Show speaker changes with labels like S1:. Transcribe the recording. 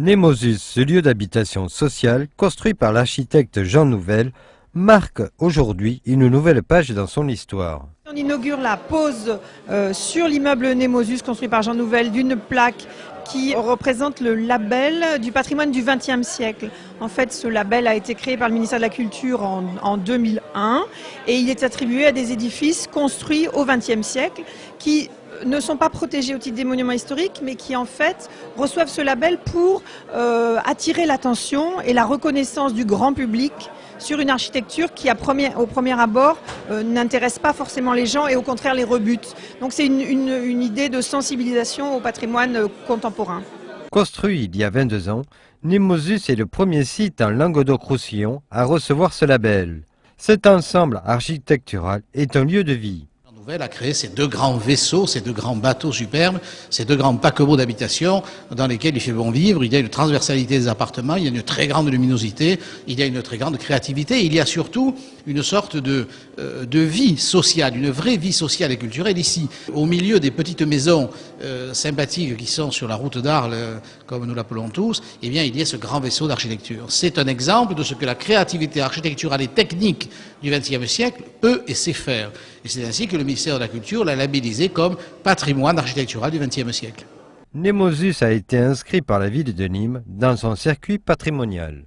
S1: Nemosus, ce lieu d'habitation sociale, construit par l'architecte Jean Nouvel, marque aujourd'hui une nouvelle page dans son histoire.
S2: On inaugure la pose sur l'immeuble Nemosus construit par Jean Nouvel d'une plaque qui représente le label du patrimoine du XXe siècle. En fait, ce label a été créé par le ministère de la Culture en 2001 et il est attribué à des édifices construits au XXe siècle qui ne sont pas protégés au titre des monuments historiques, mais qui en fait reçoivent ce label pour attirer l'attention et la reconnaissance du grand public sur une architecture qui, au premier abord, n'intéresse pas forcément les gens et au contraire les rebute. Donc c'est une idée de sensibilisation au patrimoine contemporain.
S1: Construit il y a 22 ans, Nemosus est le premier site en Languedoc-Roussillon à recevoir ce label. Cet ensemble architectural est un lieu de vie.
S3: A créé ces deux grands vaisseaux, ces deux grands bateaux superbes, ces deux grands paquebots d'habitation dans lesquels il fait bon vivre. Il y a une transversalité des appartements, il y a une très grande luminosité, il y a une très grande créativité. Il y a surtout une sorte de vie sociale, une vraie vie sociale et culturelle ici. Au milieu des petites maisons sympathiques qui sont sur la route d'Arles, comme nous l'appelons tous, eh bien, il y a ce grand vaisseau d'architecture. C'est un exemple de ce que la créativité architecturale et technique du XXe siècle peut et sait faire. Et c'est ainsi que le ministère de la Culture l'a labellisé comme patrimoine architectural du XXe siècle.
S1: Nemosus a été inscrit par la ville de Nîmes dans son circuit patrimonial.